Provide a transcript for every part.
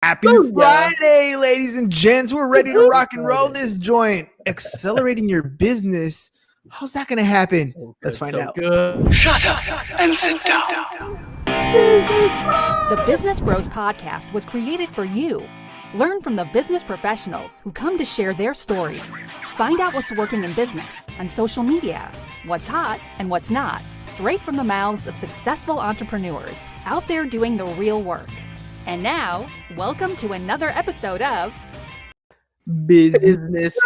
Happy Friday, ladies and gents. We're ready to rock and roll this joint. Accelerating your business. How's that going to happen? Let's find out. Good. Shut up and sit down. The Business Bros Podcast was created for you. Learn from the business professionals who come to share their stories. Find out what's working in business, on social media, what's hot and what's not, straight from the mouths of successful entrepreneurs out there doing the real work. And now, welcome to another episode of Business.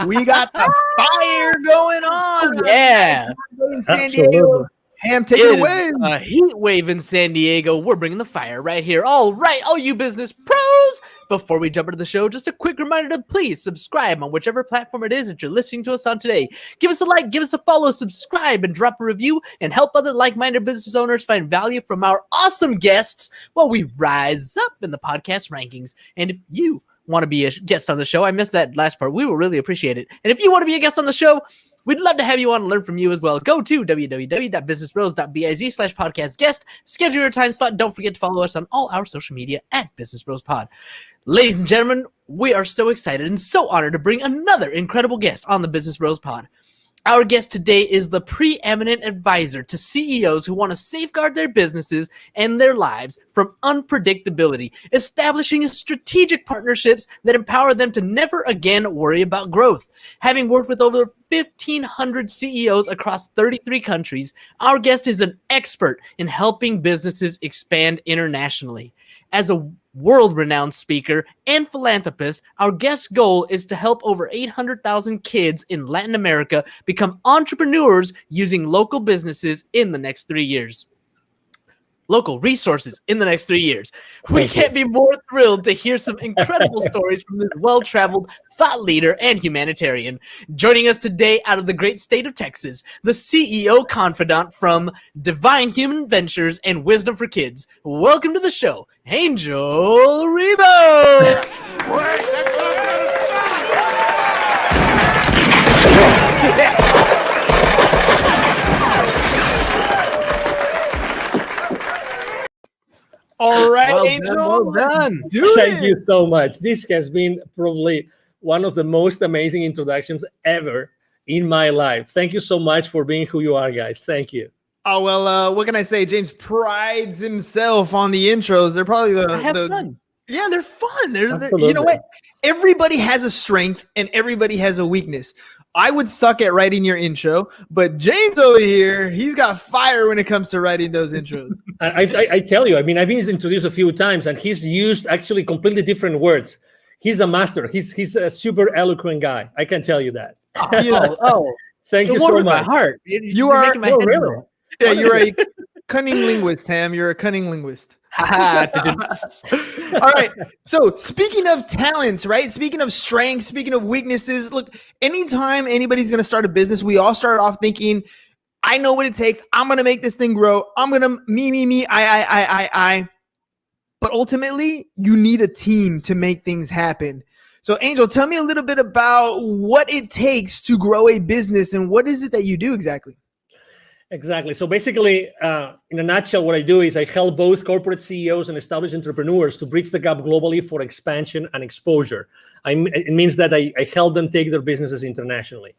We got the fire going on. Yeah. In San Diego. Ham, take it away. A heat wave in San Diego. We're bringing the fire right here. All right, all you business pros. Before we jump into the show, just a quick reminder to please subscribe on whichever platform it is that you're listening to us on today. Give us a like, give us a follow, subscribe, and drop a review, and help other like-minded business owners find value from our awesome guests while we rise up in the podcast rankings. And if you want to be a guest on the show, I missed that last part, we will really appreciate it. And if you want to be a guest on the show, we'd love to have you on and learn from you as well. Go to www.businessbros.biz/podcast guest. Schedule your time slot. Don't forget to follow us on all our social media at Business Bros Pod. Ladies and gentlemen, we are so excited and so honored to bring another incredible guest on the Business Bros Pod. Our guest today is the preeminent advisor to CEOs who want to safeguard their businesses and their lives from unpredictability, establishing strategic partnerships that empower them to never again worry about growth. Having worked with over 1,500 CEOs across 33 countries, our guest is an expert in helping businesses expand internationally. As a world-renowned speaker and philanthropist, our guest's goal is to help over 800,000 kids in Latin America become entrepreneurs using local businesses in the next 3 years. Local resources in the next 3 years. We can't be more thrilled to hear some incredible stories from this well-traveled thought leader and humanitarian. Joining us today out of the great state of Texas, the CEO Confidant from Divine Human Ventures and Wisdom for Kids. Welcome to the show, Angel Ribo. All right, Well Angel. done. Thank you so much. This has been probably one of the most amazing introductions ever in my life. Thank you so much for being who you are, guys. Thank you. Oh, well, what can I say? James prides himself on the intros. They're probably Fun. Yeah, they're fun. They're you know what? Everybody has a strength and everybody has a weakness. I would suck at writing your intro, but James over here, he's got fire when it comes to writing those intros. I tell you, I mean, I've been introduced a few times, and he's used actually completely different words. He's a master. He's a super eloquent guy. I can tell you that. Thank you so much. My heart. You are making my head really? roll. Yeah, you're a cunning linguist, Ham. You're a cunning linguist. All right. So speaking of talents, right? Speaking of strengths, speaking of weaknesses, look, anytime anybody's going to start a business, we all start off thinking, I know what it takes. I'm going to make this thing grow. I'm going to me, I. But ultimately, you need a team to make things happen. So Angel, tell me a little bit about what it takes to grow a business and what is it that you do exactly? Exactly. So basically, in a nutshell, what I do is I help both corporate CEOs and established entrepreneurs to bridge the gap globally for expansion and exposure. It means that I help them take their businesses internationally.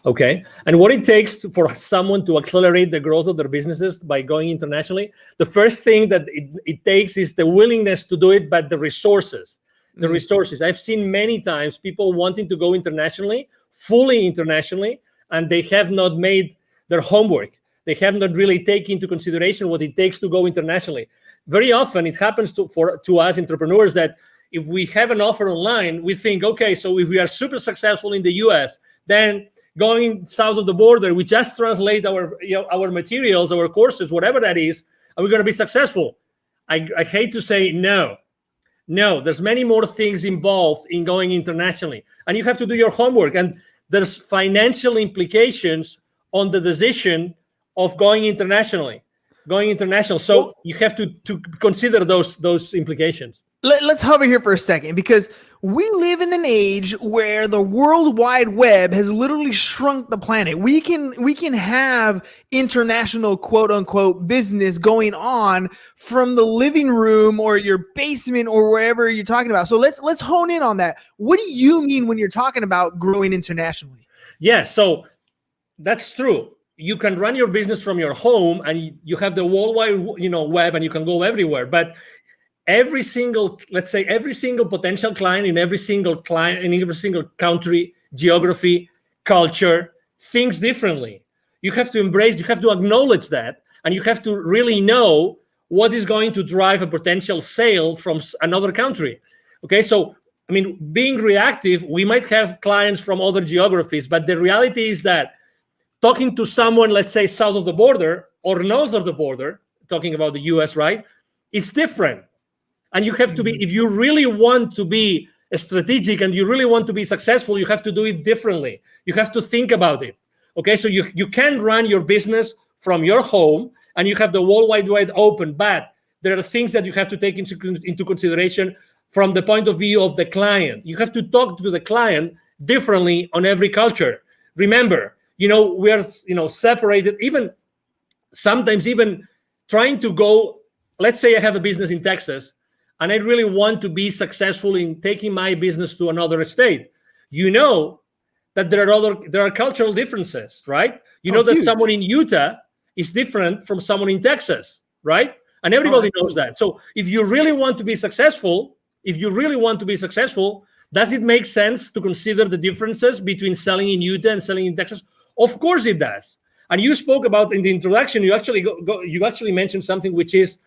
Okay. And what it takes for someone to accelerate the growth of their businesses by going internationally, the first thing that it takes is the willingness to do it, but the resources. The resources. I've seen many times people wanting to go internationally, fully internationally, and they have not made their homework. They have not really taken into consideration what it takes to go internationally. Very often it happens to us entrepreneurs that if we have an offer online, we think, okay, so if we are super successful in the US, then going south of the border, we just translate our materials, our courses, whatever that is, and we're going to be successful. I hate to say no. No, there's many more things involved in going internationally, and you have to do your homework. And there's financial implications on the decision of going international. So you have to consider those implications. Let's hover here for a second, because we live in an age where the World Wide Web has literally shrunk the planet. We can have international quote unquote business going on from the living room or your basement or wherever you're talking about. So let's hone in on that. What do you mean when you're talking about growing internationally? Yes, so that's true. You can run your business from your home, and you have the worldwide, web, and you can go everywhere. But every single potential client in every single country, geography, culture thinks differently. You have to embrace, you have to acknowledge that, and you have to really know what is going to drive a potential sale from another country. Okay, so I mean, being reactive, we might have clients from other geographies, but the reality is that talking to someone, let's say south of the border or north of the border, talking about the US, right? It's different. And you have to be, if you really want to be strategic and you really want to be successful, you have to do it differently. You have to think about it. Okay, so you can run your business from your home and you have the World Wide Web open, but there are things that you have to take into consideration from the point of view of the client. You have to talk to the client differently on every culture. Remember, we are, separated, even sometimes even trying to go, let's say I have a business in Texas and I really want to be successful in taking my business to another state. That there are cultural differences, right? That huge. Someone in Utah is different from someone in Texas, right? And everybody knows that. So if you really want to be successful, does it make sense to consider the differences between selling in Utah and selling in Texas? Of course it does. And you spoke about in the introduction, you actually mentioned something, which is,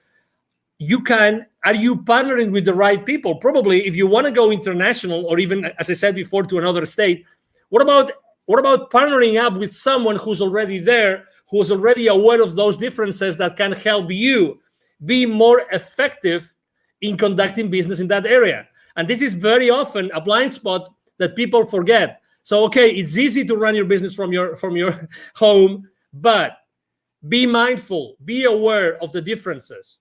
are you partnering with the right people? Probably if you want to go international, or even, as I said before, to another state, what about partnering up with someone who's already there, who's already aware of those differences, that can help you be more effective in conducting business in that area? And this is very often a blind spot that people forget. So, okay, it's easy to run your business from your home, but be mindful, be aware of the differences.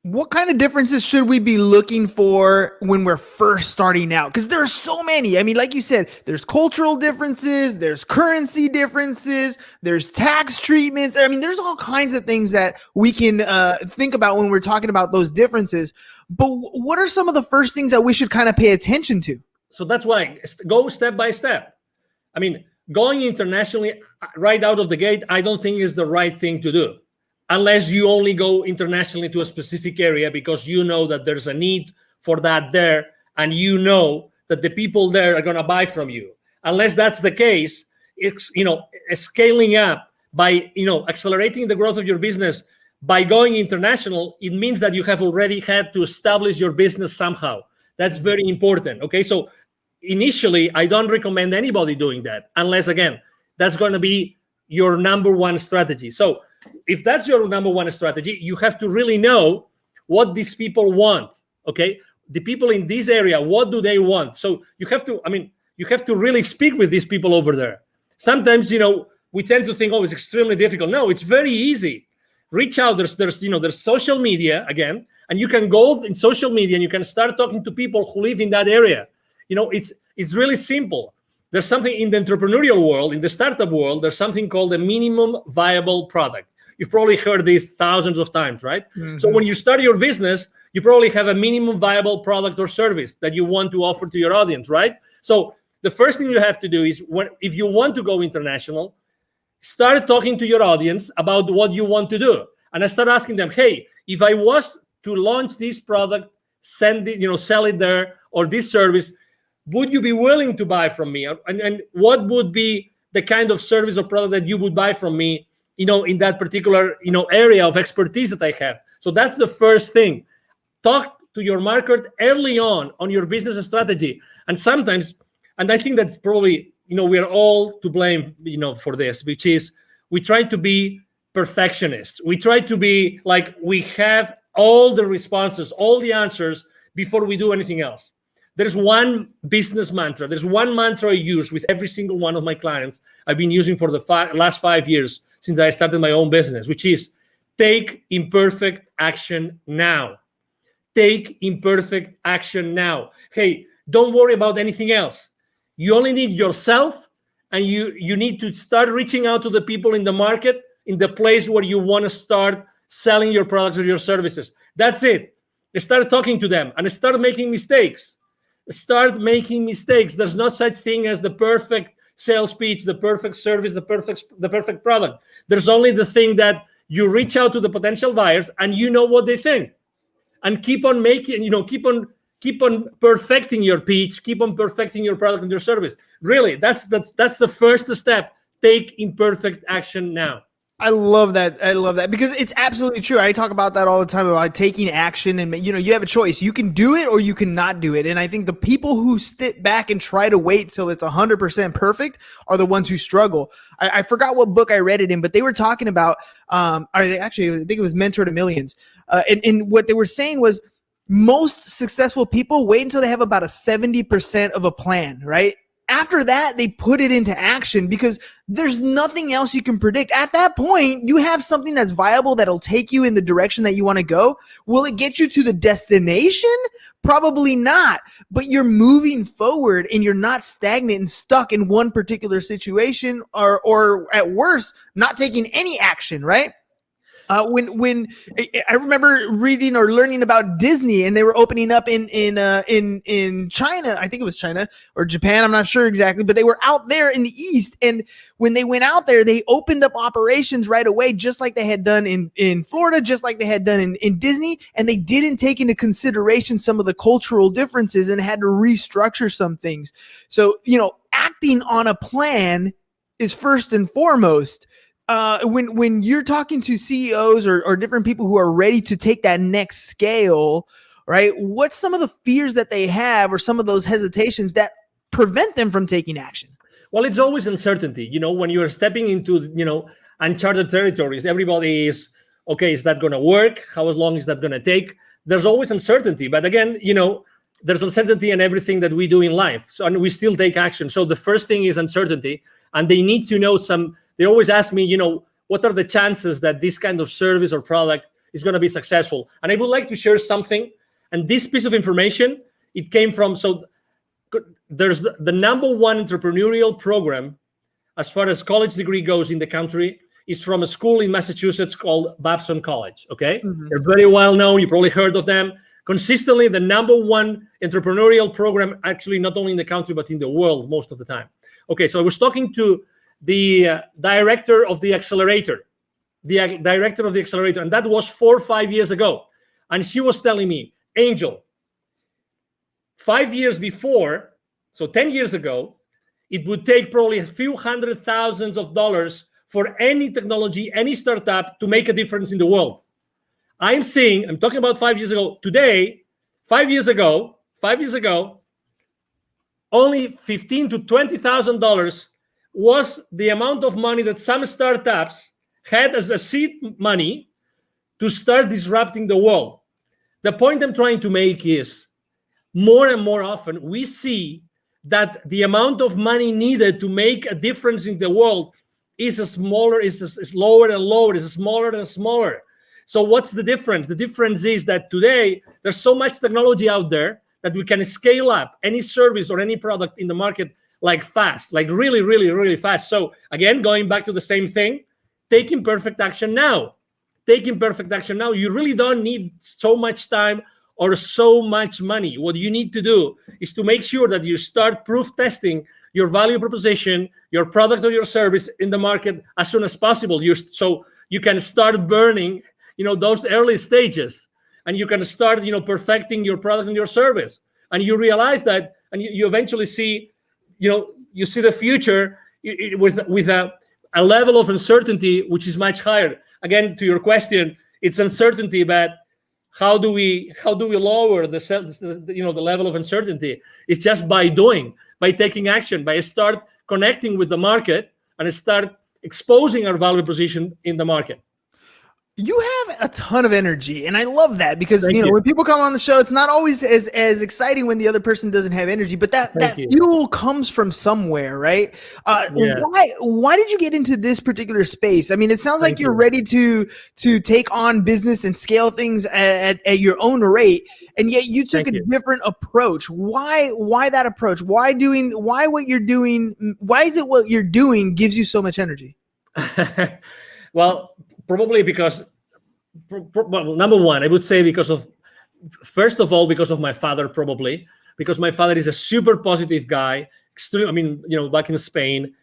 What kind of differences should we be looking for when we're first starting out? Because there are so many. I mean, like you said, there's cultural differences, there's currency differences, there's tax treatments. I mean, there's all kinds of things that we can think about when we're talking about those differences. But what are some of the first things that we should kind of pay attention to? So that's why go step by step. I mean, going internationally right out of the gate, I don't think is the right thing to do, unless you only go internationally to a specific area because you know that there's a need for that there, and you know that the people there are going to buy from you. Unless that's the case, it's scaling up by accelerating the growth of your business by going international. It means that you have already had to establish your business somehow. That's very important. Okay, so initially, I don't recommend anybody doing that unless, again, that's going to be your number one strategy. So if that's your number one strategy, you have to really know what these people want. Okay, the people in this area, what do they want? So you have to really speak with these people over there. Sometimes, we tend to think, oh, it's extremely difficult. No, it's very easy. Reach out. There's social media again, and you can go in social media and you can start talking to people who live in that area. It's really simple. There's something in the entrepreneurial world, in the startup world, there's something called a minimum viable product. You've probably heard this thousands of times, right? Mm-hmm. So when you start your business, you probably have a minimum viable product or service that you want to offer to your audience, right? So the first thing you have to do is, if you want to go international, start talking to your audience about what you want to do. And I start asking them, hey, if I was to launch this product, sell it there, or this service, would you be willing to buy from me? And what would be the kind of service or product that you would buy from me, in that particular, area of expertise that I have? So that's the first thing. Talk to your market early on your business strategy. And sometimes, and I think that's probably, we are all to blame, for this, which is we try to be perfectionists. We try to be like, we have all the responses, all the answers before we do anything else. There's one business mantra. There's one mantra I use with every single one of my clients. I've been using for the last 5 years since I started my own business, which is take imperfect action now. Take imperfect action now. Hey, Don't worry about anything else. You only need yourself, and you need to start reaching out to the people in the market, in the place where you want to start selling your products or your services. That's it. Start talking to them and start making mistakes. Start making mistakes. There's no such thing as the perfect sales pitch, the perfect service, the perfect product. There's only the thing that you reach out to the potential buyers and you know what they think, and keep on making, keep on perfecting your pitch, keep on perfecting your product and your service. Really, that's the first step. Take imperfect action now. I love that. I love that because it's absolutely true. I talk about that all the time about taking action, and you have a choice. You can do it or you cannot do it. And I think the people who sit back and try to wait till it's 100% perfect are the ones who struggle. I forgot what book I read it in, but they were talking about, I think it was Mentor to Millions. And what they were saying was most successful people wait until they have about a 70% of a plan, right? After that, they put it into action because there's nothing else you can predict. At that point, you have something that's viable that'll take you in the direction that you want to go. Will it get you to the destination? Probably not. But you're moving forward and you're not stagnant and stuck in one particular situation or at worst, not taking any action, right? When I remember reading or learning about Disney, and they were opening up in China, I think it was China or Japan, I'm not sure exactly, but they were out there in the East. And when they went out there, they opened up operations right away, just like they had done in Florida, just like they had done in Disney. And they didn't take into consideration some of the cultural differences and had to restructure some things. So, acting on a plan is first and foremost. When you're talking to CEOs or different people who are ready to take that next scale, right? What's some of the fears that they have or some of those hesitations that prevent them from taking action? Well, it's always uncertainty. When you're stepping into, uncharted territories, everybody is, okay, is that going to work? How long is that going to take? There's always uncertainty. But again, there's uncertainty in everything that we do in life. So, and we still take action. So the first thing is uncertainty. And they need to know they always ask me, what are the chances that this kind of service or product is going to be successful? And I would like to share something. And this piece of information, it came from, there's the number one entrepreneurial program as far as college degree goes in the country is from a school in Massachusetts called Babson College, okay? Mm-hmm. They're very well known. You probably heard of them. Consistently, the number one entrepreneurial program, actually not only in the country, but in the world most of the time. Okay, so I was talking to the director of the accelerator, and that was 4 or 5 years ago. And she was telling me, Angel, 5 years before, so 10 years ago, it would take probably a few $100,000s for any technology, any startup to make a difference in the world. I'm talking about 5 years ago. Today, 5 years ago, only $15,000 to $20,000 was the amount of money that some startups had as a seed money to start disrupting the world. The point I'm trying to make is more and more often we see that the amount of money needed to make a difference in the world is lower and lower, is smaller and smaller. So what's the difference? The difference is that today there's so much technology out there that we can scale up any service or any product in the market like fast, like really, really, really fast. So again, going back to the same thing, take imperfect action now. You really don't need so much time or so much money. What you need to do is to make sure that you start proof testing your value proposition, your product or your service in the market as soon as possible. So you can start burning, those early stages, and you can start, perfecting your product and your service. And you realize that, and you eventually see, you see the future with a level of uncertainty which is much higher. Again, to your question, it's uncertainty, but how do we lower the level of uncertainty? It's just by taking action, by start connecting with the market and start exposing our value proposition in the market. You have a ton of energy, and I love that because Thank you. when people come on the show, it's not always as exciting when the other person doesn't have energy, but that Thank you. fuel comes from somewhere, right? Yeah. Why did you get into this particular space? I mean, it sounds like Thank you're you. ready to take on business and scale things at your own rate, and yet you took Thank a you. different approach. Why that approach? Why what you're doing? Why is it what you're doing gives you so much energy? Well, probably because, well, number one, I would say first of all, because of my father, probably because my father is a super positive guy. Extreme. I mean, back in Spain,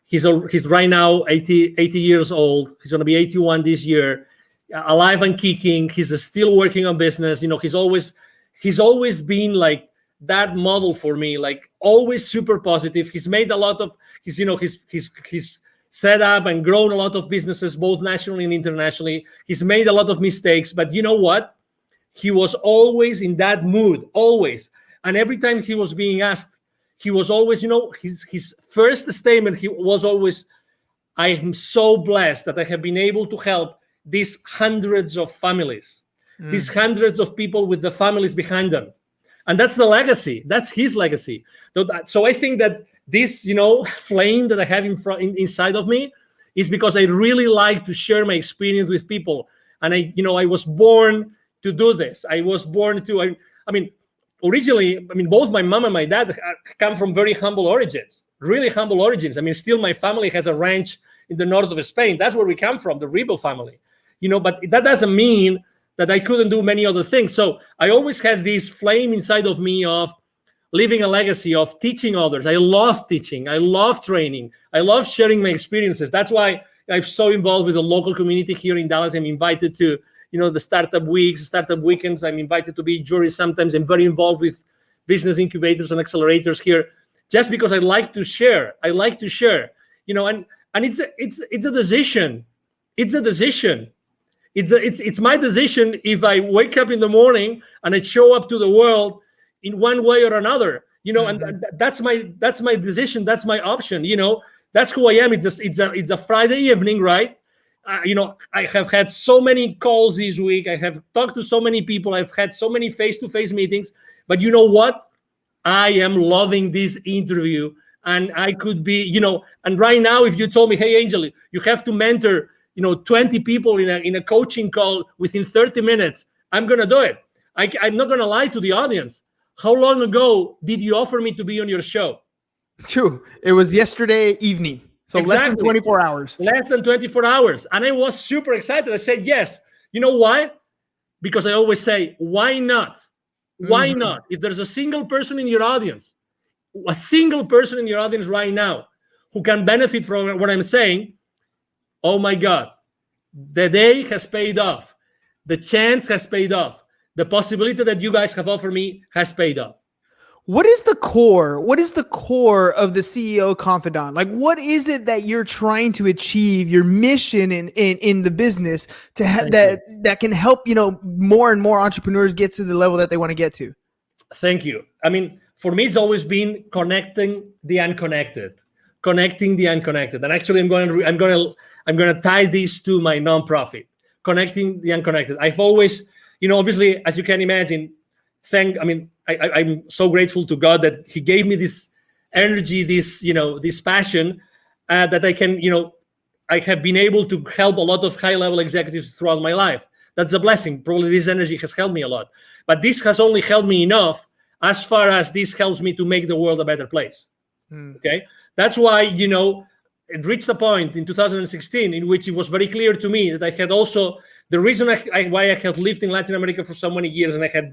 he's right now 80 years old. He's going to be 81 this year, alive and kicking. He's still working on business. He's always been like that model for me, like always super positive. He's made a lot of he's set up and grown a lot of businesses, both nationally and internationally. He's made a lot of mistakes, but you know what? He was always in that mood, always. And every time he was being asked, he was always, his first statement, he was always, I am so blessed that I have been able to help these hundreds of families, these hundreds of people with the families behind them. And that's the legacy. That's his legacy. So I think that this, flame that I have inside of me is because I really like to share my experience with people. And I was born to do this. I was born to, originally, both my mom and my dad come from very humble origins, really humble origins. Still my family has a ranch in the north of Spain. That's where we come from, the Ribo family, but that doesn't mean that I couldn't do many other things. So I always had this flame inside of me of leaving a legacy, of teaching others. I love teaching. I love training. I love sharing my experiences. That's why I'm so involved with the local community here in Dallas. I'm invited to, the startup weeks, startup weekends. I'm invited to be jury sometimes. I'm very involved with business incubators and accelerators here, just because I like to share. I like to share, and it's a decision. It's a decision. It's my decision if I wake up in the morning and I show up to the world in one way or another, and that's my decision. That's my option. That's who I am. It's a Friday evening, right? I have had so many calls this week. I have talked to so many people. I've had so many face-to-face meetings. But you know what? I am loving this interview, and I could be, and right now, if you told me, hey, Angel, you have to mentor, 20 people in a coaching call within 30 minutes, I'm gonna do it. I'm not gonna lie to the audience. How long ago did you offer me to be on your show? True. It was yesterday evening. So Exactly. less than 24 hours. Less than 24 hours. And I was super excited. I said, yes. You know why? Because I always say, why not? Why not? If there's a single person in your audience right now who can benefit from what I'm saying, oh my God, the day has paid off. The chance has paid off. The possibility that you guys have offered me has paid off. What is the core? What is the core of the CEO Confidant? Like, what is it that you're trying to achieve? Your mission in the business to have that can help more and more entrepreneurs get to the level that they want to get to. Thank you. For me, it's always been connecting the unconnected. And actually, I'm going to tie this to my nonprofit, connecting the unconnected. I've always, obviously, as you can imagine, I'm so grateful to God that He gave me this energy, this passion that I can, I have been able to help a lot of high-level executives throughout my life. That's a blessing. Probably this energy has helped me a lot. But this has only helped me enough as far as this helps me to make the world a better place. Okay? That's why, it reached a point in 2016 in which it was very clear to me that I had also, the reason why I had lived in Latin America for so many years and I had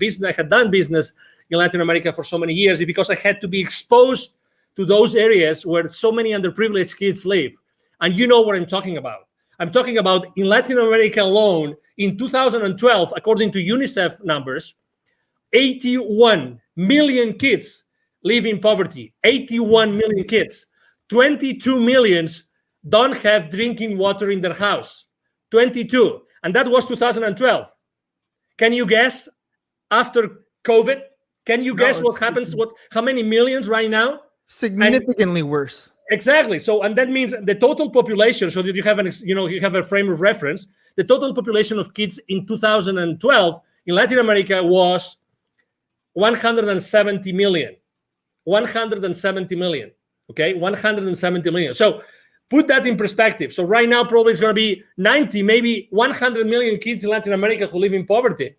done business in Latin America for so many years is because I had to be exposed to those areas where so many underprivileged kids live. And you know what I'm talking about. I'm talking about in Latin America alone, in 2012, according to UNICEF numbers, 81 million kids live in poverty. 81 million kids. 22 millions don't have drinking water in their house. 22. And that was 2012. Can you guess after COVID? Can you guess what happens? How many millions right now? Significantly worse. Exactly. So, and that means the total population, so that you have you have a frame of reference. the total population of kids in 2012 in Latin America was 170 million. 170 million. Okay, 170 million. So put that in perspective. So right now, probably it's going to be 90, maybe 100 million kids in Latin America who live in poverty.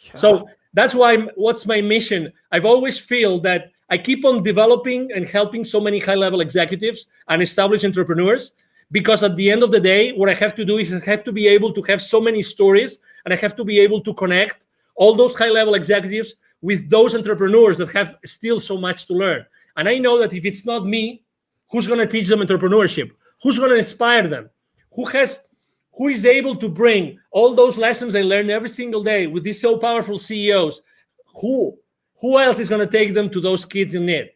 Yeah. So that's why, what's my mission? I've always feel that I keep on developing and helping so many high-level executives and established entrepreneurs, because at the end of the day, what I have to do is I have to be able to have so many stories, and I have to be able to connect all those high-level executives with those entrepreneurs that have still so much to learn. And I know that if it's not me, who's going to teach them entrepreneurship? Who's going to inspire them? Who is able to bring all those lessons I learn every single day with these so powerful CEOs? Who else is going to take them to those kids in need?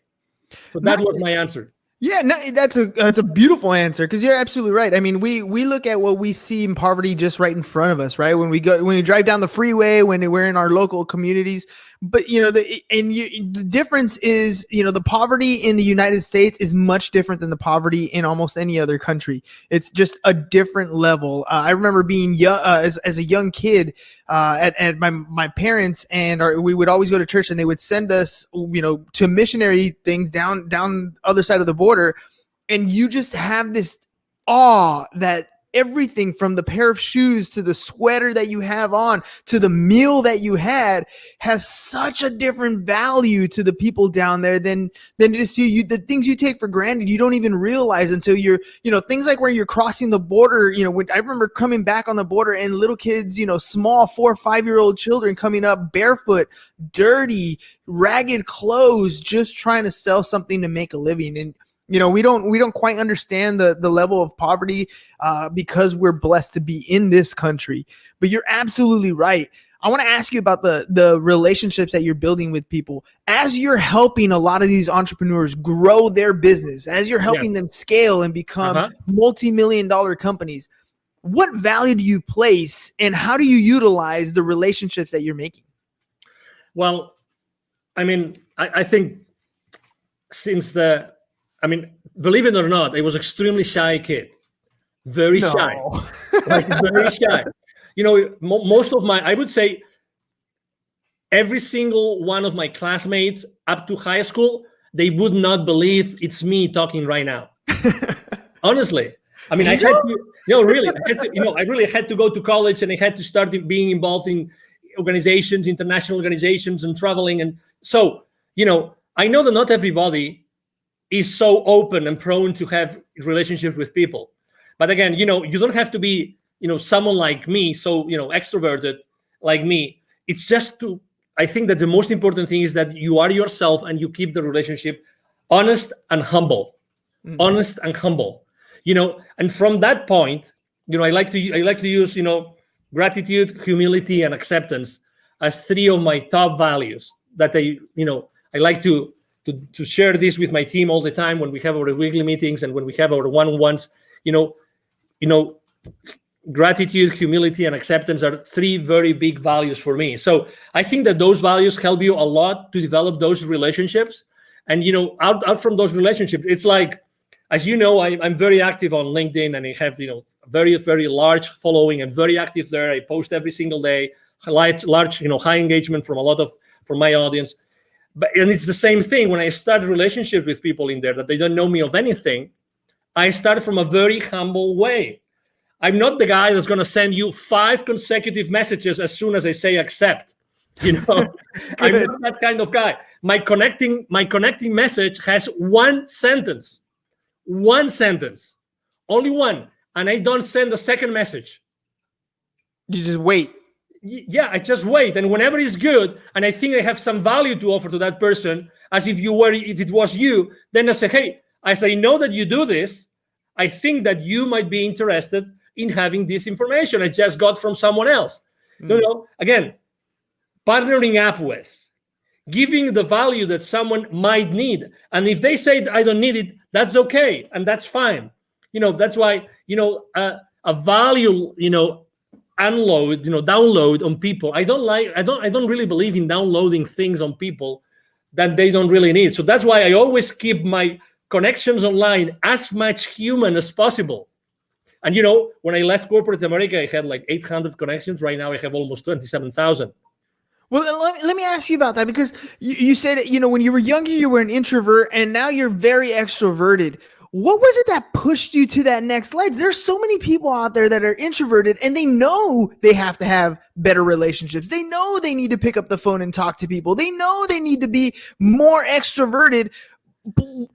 So that was my answer. Yeah, no, that's a beautiful answer, because you're absolutely right. I mean, we look at what we see in poverty just right in front of us, right? When we drive down the freeway, when we're in our local communities. But the difference is, the poverty in the United States is much different than the poverty in almost any other country. It's just a different level. I remember being young, as a young kid, at my parents, and we would always go to church, and they would send us, to missionary things down the other side of the border, and you just have this awe that everything from the pair of shoes to the sweater that you have on to the meal that you had has such a different value to the people down there than just you. The things you take for granted, you don't even realize until you're, things like where you're crossing the border. When I remember coming back on the border and little kids, small 4 or 5-year-old children coming up barefoot, dirty, ragged clothes, just trying to sell something to make a living. And we don't quite understand the level of poverty because we're blessed to be in this country. But you're absolutely right. I want to ask you about the relationships that you're building with people as you're helping a lot of these entrepreneurs grow their business, as you're helping them scale and become multi-million-dollar companies. What value do you place, and how do you utilize the relationships that you're making? Well, I mean, I think believe it or not, I was extremely shy kid, very shy, very shy. Most of I would say every single one of my classmates up to high school, they would not believe it's me talking right now. Honestly. I mean, Angel? I had to, really, I really had to go to college, and I had to start being involved in organizations, international organizations, and traveling. And so, I know that not everybody is so open and prone to have relationships with people. But again, you don't have to be, someone like me, so, extroverted like me. It's just I think that the most important thing is that you are yourself and you keep the relationship honest and humble. Mm-hmm. Honest and humble, and from that point, I like to use, gratitude, humility, and acceptance as 3 of my top values that I like to share this with my team all the time when we have our weekly meetings and when we have our one-on-ones. Gratitude, humility, and acceptance are 3 very big values for me. So I think that those values help you a lot to develop those relationships. And out from those relationships, it's like, as you know, I'm very active on LinkedIn, and I have very, very large following and very active there. I post every single day, large high engagement from my audience. And it's the same thing when I start relationships with people in there that they don't know me of anything. I start from a very humble way. I'm not the guy that's going to send you 5 consecutive messages as soon as I say accept. I'm not that kind of guy. My connecting message has 1 sentence, only 1, and I don't send a second message. You just wait. Yeah, I just wait, and whenever it's good, and I think I have some value to offer to that person, as if it was you, then I say, hey, as I know that you do this, I think that you might be interested in having this information I just got from someone else. Again, partnering up with, giving the value that someone might need, and if they say I don't need it, that's okay, and that's fine. That's why a value download on people. I don't really believe in downloading things on people that they don't really need. So that's why I always keep my connections online as much human as possible. And when I left corporate America, I had like 800 connections. Right now, I have almost 27,000. Well, let me ask you about that, because you said, when you were younger, you were an introvert, and now you're very extroverted. What was it that pushed you to that next level? There's so many people out there that are introverted, and they know they have to have better relationships. They know they need to pick up the phone and talk to people. They know they need to be more extroverted,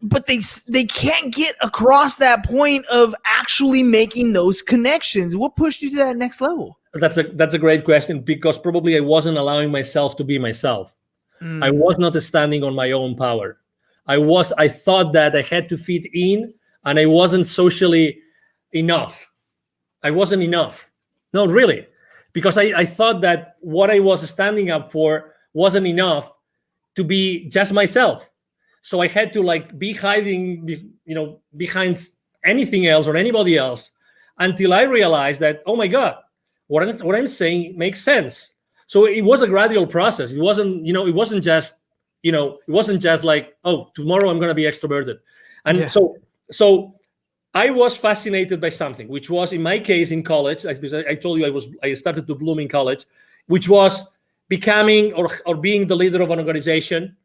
but they can't get across that point of actually making those connections. What pushed you to that next level? That's a great question, because probably I wasn't allowing myself to be myself. I was not standing on my own power. I thought that I had to fit in, and I wasn't socially enough. I wasn't enough. No, really. Because I thought that what I was standing up for wasn't enough to be just myself. So I had to be hiding, behind anything else or anybody else, until I realized that, oh my God, what I'm saying makes sense. So it was a gradual process. It wasn't just like, oh, tomorrow I'm going to be extroverted. And so I was fascinated by something, which was, in my case, in college, because I told you I started to bloom in college, which was becoming or being the leader of an organization,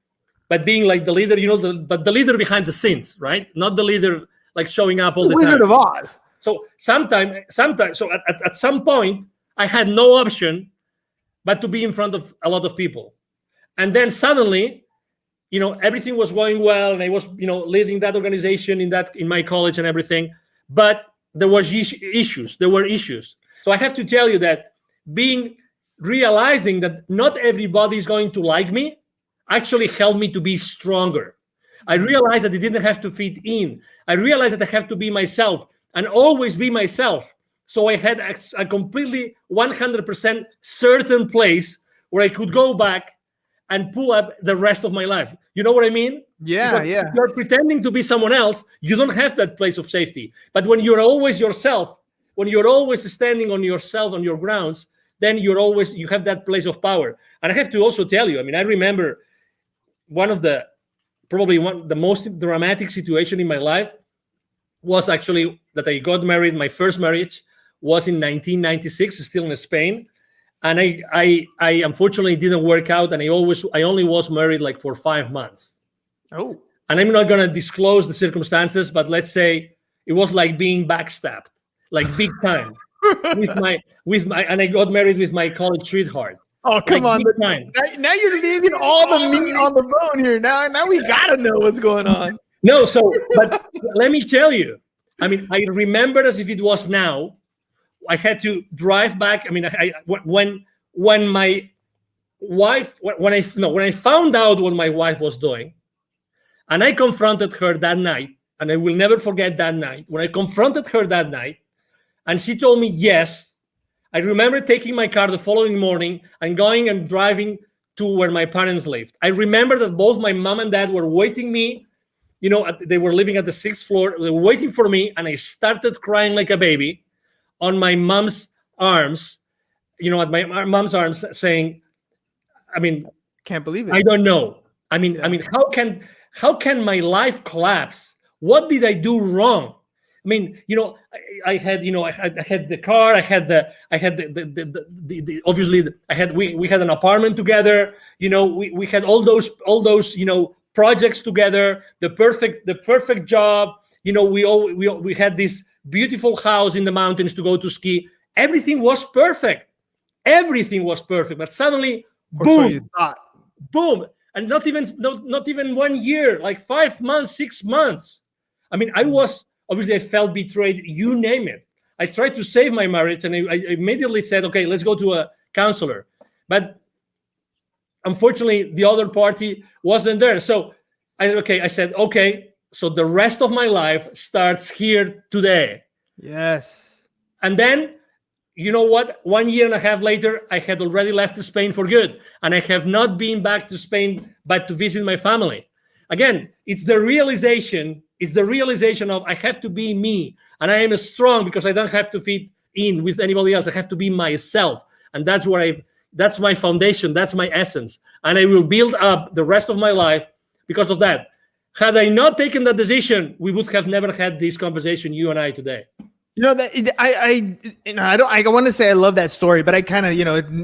but being like the leader, but the leader behind the scenes, right? Not the leader like showing up all the time. Wizard of Oz. So sometimes, so at some point, I had no option but to be in front of a lot of people. And then suddenly, everything was going well, and I was, leading that organization in my college and everything. But there were issues. So I have to tell you that realizing that not everybody is going to like me actually helped me to be stronger. I realized that I didn't have to fit in. I realized that I have to be myself and always be myself. So I had a completely 100% certain place where I could go back and pull up the rest of my life. You know what I mean? Yeah, because if you're pretending to be someone else, you don't have that place of safety. But when you're always yourself, when you're always standing on yourself, on your grounds, then you have that place of power. And I have to also tell you, I remember the most dramatic situation in my life was actually that I got married. My first marriage was in 1996, still in Spain. And I unfortunately didn't work out, and I only was married like for 5 months. Oh. And I'm not gonna disclose the circumstances, but let's say it was like being backstabbed, like big time. And I got married with my college sweetheart. Oh, come on. Now you're leaving all the meat on the bone here. Now we gotta know what's going on. No, but let me tell you, I remember as if it was now. I had to drive back. When I found out what my wife was doing, and I confronted her that night, and I will never forget that night, when I confronted her that night, and she told me yes, I remember taking my car the following morning and going and driving to where my parents lived. I remember that both my mom and dad were waiting me, they were living at the 6th floor, they were waiting for me, and I started crying like a baby on my mom's arms, at my mom's arms, saying, can't believe it. I don't know. How can my life collapse? What did I do wrong? I had the car, we had an apartment together. We had all those projects together, the perfect job. We had this beautiful house in the mountains to go to ski. Everything was perfect. But suddenly, boom, so you thought. Boom, and not even 1 year, like 5 months, 6 months. I felt betrayed. You name it. I tried to save my marriage, and I immediately said, okay, let's go to a counselor. But unfortunately, the other party wasn't there. So I said, okay. So the rest of my life starts here today. Yes. And then, you know what? 1 year and a half later, I had already left Spain for good. And I have not been back to Spain, but to visit my family. Again, it's the realization of I have to be me. And I am strong because I don't have to fit in with anybody else. I have to be myself. And that's my foundation. That's my essence. And I will build up the rest of my life because of that. Had I not taken that decision, we would have never had this conversation, you and I, today. You know that I want to say I love that story, but I kind of,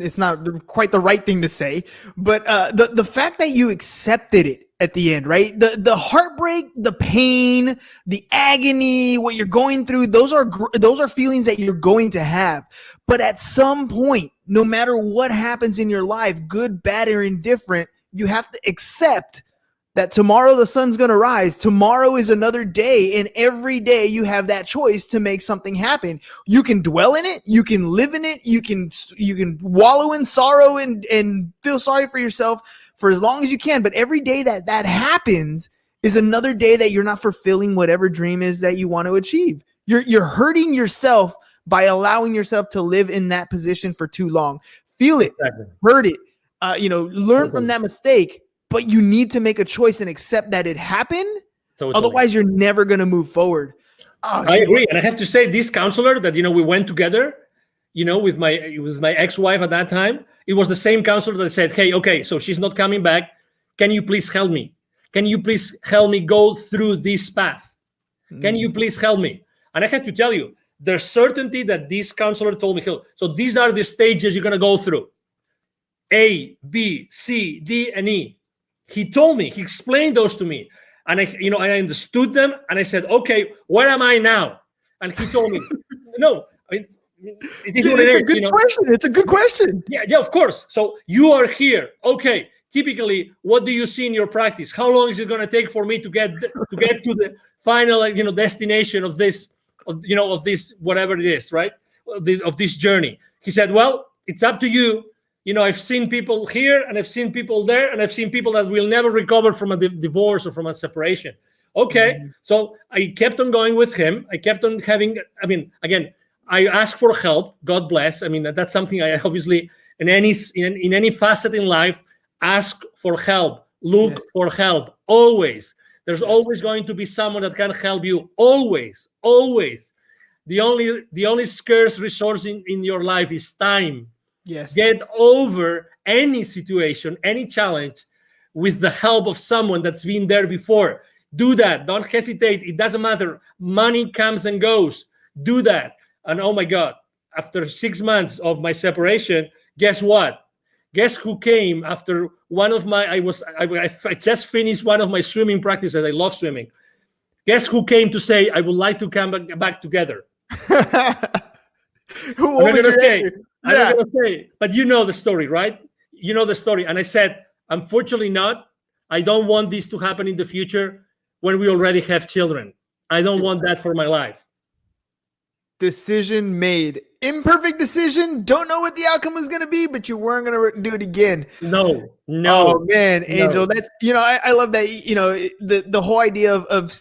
it's not quite the right thing to say. But the fact that you accepted it at the end, right? The heartbreak, the pain, the agony, what you're going through, those are feelings that you're going to have. But at some point, no matter what happens in your life, good, bad, or indifferent, you have to accept that tomorrow the sun's going to rise. Tomorrow is another day, and every day you have that choice to make something happen. You can dwell in it, you can live in it, you can wallow in sorrow and feel sorry for yourself for as long as you can. But every day that happens is another day that you're not fulfilling whatever dream is that you want to achieve. You're hurting yourself by allowing yourself to live in that position for too long. Feel it, hurt it, learn from that mistake. But you need to make a choice and accept that it happened. Totally. Otherwise, you're never going to move forward. I agree. And I have to say, this counselor that, we went together, with my ex-wife at that time, it was the same counselor that said, hey, okay, so she's not coming back. Can you please help me? Can you please help me go through this path? Can you please help me? And I have to tell you, the certainty that this counselor told me, so these are the stages you're going to go through. A, B, C, D, and E. He told me, he explained those to me, and I understood them, and I said, okay, where am I now? And he told me, no, it's a good question. It's a good question. Yeah, of course. So you are here. Okay. Typically, what do you see in your practice? How long is it going to take for me to get to the final, destination of this, of this, whatever it is, right? Of this journey. He said, well, it's up to you. I've seen people here and I've seen people there, and I've seen people that will never recover from a divorce or from a separation. Okay. Mm-hmm. So I kept on going with him. I kept on having, again, I asked for help. God bless. That's something I obviously, in any facet in life, ask for help, look for help. Always. There's always going to be someone that can help you. Always. The only scarce resource in your life is time. Yes. Get over any situation, any challenge with the help of someone that's been there before. Do that. Don't hesitate. It doesn't matter. Money comes and goes. Do that. And oh my God, after 6 months of my separation, guess what? Guess who came after one of my, I just finished one of my swimming practices. I love swimming. Guess who came to say, I would like to come back together? Who was it? I'm not going to say, but you know the story, right? You know the story. And I said, unfortunately not. I don't want this to happen in the future when we already have children. I don't want that for my life. Decision made. Imperfect decision. Don't know what the outcome was going to be, but you weren't going to do it again. No. Oh man, Angel, that's, I love that, the whole idea of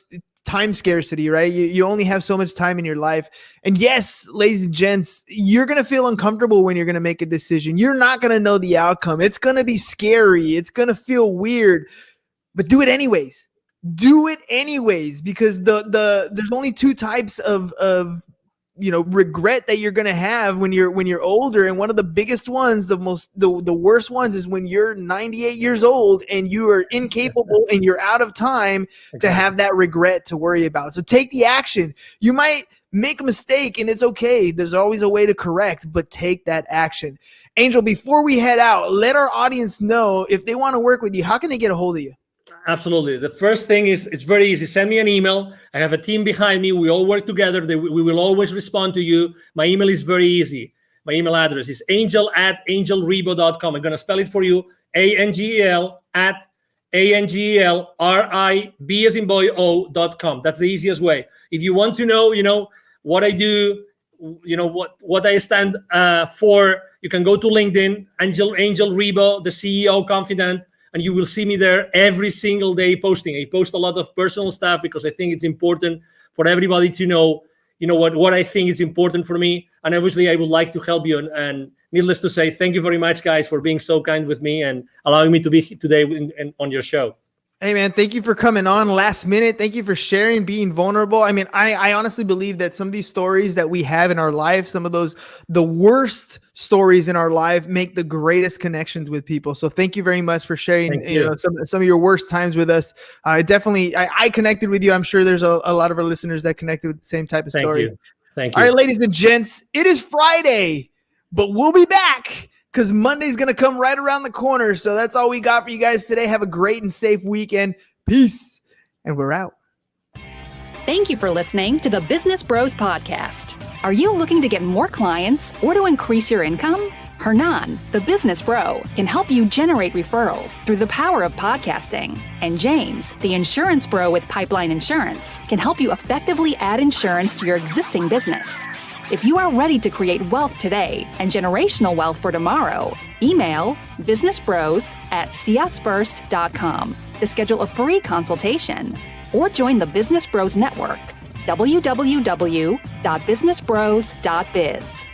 time scarcity, right? You only have so much time in your life. And yes, ladies and gents, you're going to feel uncomfortable when you're going to make a decision. You're not going to know the outcome. It's going to be scary. It's going to feel weird, but do it anyways. Do it anyways, because there's only two types of regret that you're going to have when you're older. And one of the biggest ones, the worst ones, is when you're 98 years old and you are incapable and you're out of time to have that regret to worry about. So take the action. You might make a mistake and it's okay. There's always a way to correct, but take that action. Angel, before we head out, let our audience know if they want to work with you, how can they get a hold of you? Absolutely. The first thing is, it's very easy. Send me an email. I have a team behind me. We all work together. We will always respond to you. My email is very easy. My email address is angel@angelribo.com. I'm going to spell it for you. ANGEL@ANGELRIB as in boy O.com. That's the easiest way. If you want to know, what I do, what I stand for, you can go to LinkedIn, Angel Ribo, the CEO Confidant. And you will see me there every single day posting. I post a lot of personal stuff because I think it's important for everybody to know, what I think is important for me. And obviously, I would like to help you. And needless to say, thank you very much, guys, for being so kind with me and allowing me to be today on your show. Hey, man, thank you for coming on last minute. Thank you for sharing, being vulnerable. I honestly believe that some of these stories that we have in our life, some of the worst stories in our life, make the greatest connections with people. So thank you very much for sharing some of your worst times with us. I connected with you. I'm sure there's a lot of our listeners that connected with the same type of story. Thank you. All right, ladies and gents, it is Friday, but we'll be back because Monday's going to come right around the corner. So that's all we got for you guys today. Have a great and safe weekend. Peace. And we're out. Thank you for listening to the Business Bros Podcast. Are you looking to get more clients or to increase your income? Hernan, the business bro, can help you generate referrals through the power of podcasting. And James, the insurance bro with Pipeline Insurance, can help you effectively add insurance to your existing business. If you are ready to create wealth today and generational wealth for tomorrow, email businessbros@csfirst.com to schedule a free consultation or join the Business Bros Network, www.businessbros.biz.